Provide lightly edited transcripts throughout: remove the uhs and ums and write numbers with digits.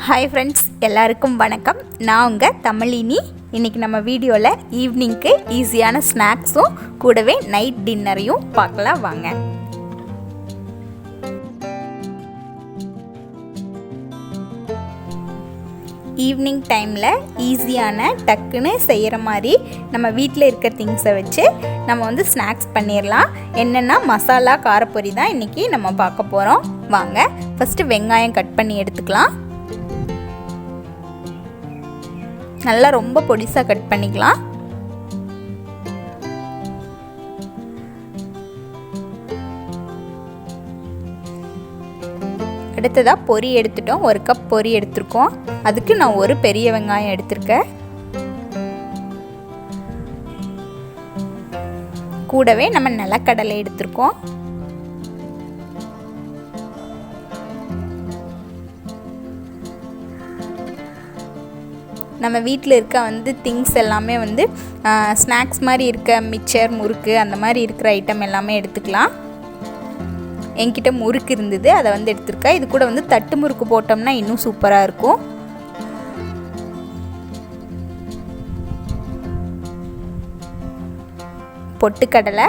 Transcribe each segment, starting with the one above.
Hi friends, எல்லாருக்கும் வணக்கம். நான் உங்கள் தமிழினி. இன்றைக்கி நம்ம வீடியோவில் ஈவினிங்க்கு ஈஸியான ஸ்நாக்ஸும் கூடவே நைட் டின்னரையும் பார்க்கலாம் வாங்க. ஈவினிங் டைமில் ஈஸியான டக்குன்னு செய்கிற மாதிரி நம்ம வீட்டில் இருக்க திங்ஸை வச்சு நம்ம ஸ்நாக்ஸ் பண்ணிடலாம். என்னென்னா மசாலா காரப்பொரி தான் இன்றைக்கி நம்ம பார்க்க போகிறோம். வாங்க, ஃபஸ்ட்டு வெங்காயம் கட் பண்ணி எடுத்துக்கலாம். நல்லா ரொம்ப பொடிசாக கட் பண்ணிக்கலாம். அடுத்ததாக பொரி எடுத்துட்டோம். 1 கப் பொரி எடுத்துருக்கோம். அதுக்கு நான் ஒரு பெரிய வெங்காயம் எடுத்திருக்கேன். கூடவே நம்ம நிலக்கடலை எடுத்திருக்கோம். நம்ம வீட்டில் இருக்க திங்ஸ் எல்லாமே ஸ்நாக்ஸ் மாதிரி இருக்க மிக்சர், முறுக்கு அந்த மாதிரி இருக்கிற ஐட்டம் எல்லாமே எடுத்துக்கலாம். என்கிட்ட முறுக்கு இருந்தது, அதை எடுத்துருக்கேன். இது கூட தட்டு முறுக்கு போட்டோம்னா இன்னும் சூப்பராக இருக்கும். பொட்டுக்கடலை,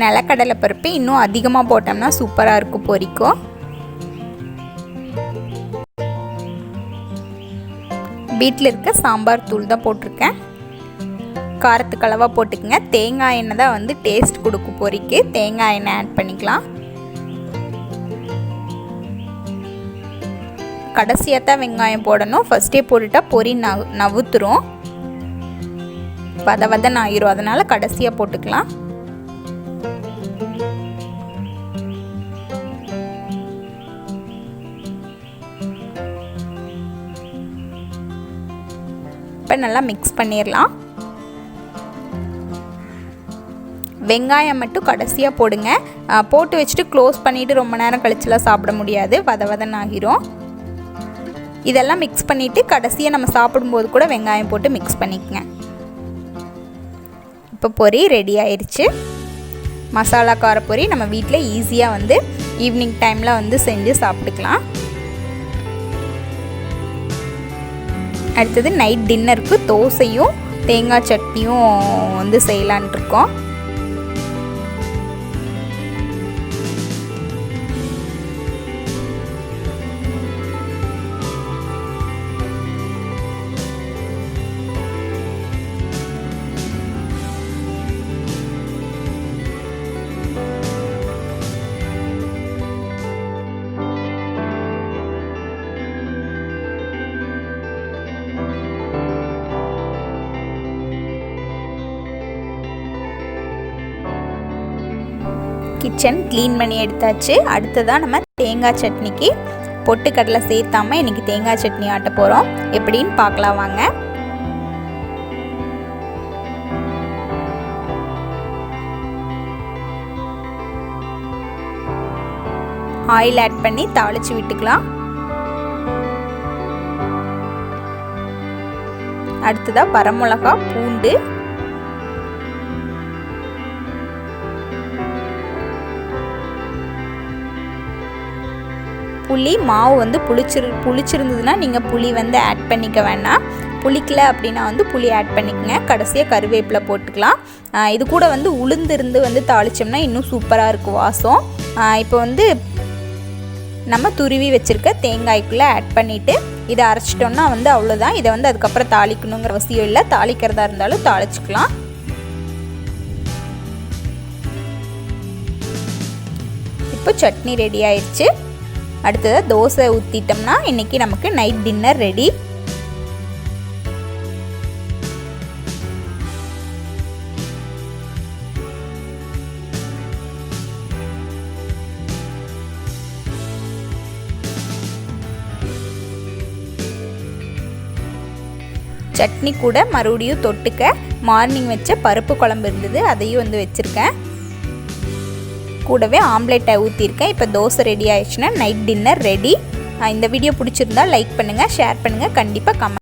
நிலக்கடலை பருப்பு இன்னும் அதிகமாக போட்டோம்னா சூப்பராக இருக்கும் பொரிக்கும். வீட்டில் இருக்க சாம்பார் தூள் தான் போட்டிருக்கேன். காரத்துக்கு அளவாக போட்டுக்கங்க. தேங்காய் எண்ணெய் தான் டேஸ்ட் கொடுக்கும் பொரிக்கு. தேங்காய் எண்ணெய் ஆட் பண்ணிக்கலாம். கடைசியாக தான் வெங்காயம் போடணும். ஃபஸ்ட்டே போட்டுட்டா பொரி நவுத்துரும், வதன்னு ஆயிரும். அதனால் கடைசியாக போட்டுக்கலாம். இப்போ நல்லா மிக்ஸ் பண்ணிடலாம். வெங்காயம் மட்டும் கடைசியாக போடுங்க. போட்டு வச்சுட்டு க்ளோஸ் பண்ணிவிட்டு ரொம்ப நேரம் கழிச்சுலாம் சாப்பிட முடியாது, வதன்னு ஆகிரும். இதெல்லாம் மிக்ஸ் பண்ணிவிட்டு கடைசியாக நம்ம சாப்பிடும்போது கூட வெங்காயம் போட்டு மிக்ஸ் பண்ணிக்கங்க. இப்போ பொரி ரெடி ஆயிடுச்சு. மசாலா காரப்பொரி நம்ம வீட்டில் ஈஸியாக ஈவினிங் டைமில் செஞ்சு சாப்பிட்டுக்கலாம். அடுத்தது நைட் டின்னருக்கு தோசையும் தேங்காய் சட்னியும் செய்யலான் இருக்கோம். கிச்சன் க்ளீன் பண்ணி எடுத்தாச்சு. அடுத்ததாக நம்ம தேங்காய் சட்னிக்கு பொட்டுக்கடலை சேர்த்தாமல் இன்றைக்கி தேங்காய் சட்னி ஆட்ட போகிறோம். எப்படின்னு பார்க்கலாம் வாங்க. ஆயில் ஆட் பண்ணி தாளித்து விட்டுக்கலாம். அடுத்ததாக வரமிளகா, பூண்டு, புளி, மாவு புளிச்சிருந்ததுன்னா நீங்கள் புளி ஆட் பண்ணிக்க வேண்டாம். புளிக்கல அப்படின்னா புளி ஆட் பண்ணிக்கங்க. கடைசியாக கருவேப்பிலை போட்டுக்கலாம். இது கூட உளுந்து இருந்து தாளித்தோம்னா இன்னும் சூப்பராக இருக்கும் வாசம். இப்போ நம்ம துருவி வச்சுருக்க தேங்காய்க்குள்ளே ஆட் பண்ணிவிட்டு இதை அரைச்சிட்டோம்னா அவ்வளோதான். இதை அதுக்கப்புறம் தாளிக்கணுங்கிற அவசியம் இல்லை. தாளிக்கிறதா இருந்தாலும் தாளிச்சிக்கலாம். இப்போ சட்னி ரெடி ஆயிடுச்சு. அடுத்ததாக தோசை ஊற்றிட்டோம்னா இன்றைக்கி நமக்கு நைட் டின்னர் ரெடி. சட்னி கூட மறுபடியும் தொட்டுக்க மார்னிங் வச்ச பருப்பு குழம்பு இருந்தது, அதையும் வச்சுருக்கேன். கூடவே ஆம்லெட்டை ஊற்றிருக்கேன். இப்போ தோசை ரெடி ஆயிடுச்சுன்னா நைட் டின்னர் ரெடி. இந்த வீடியோ பிடிச்சிருந்தா லைக் பண்ணுங்கள், ஷேர் பண்ணுங்கள், கண்டிப்பாக கமெண்ட்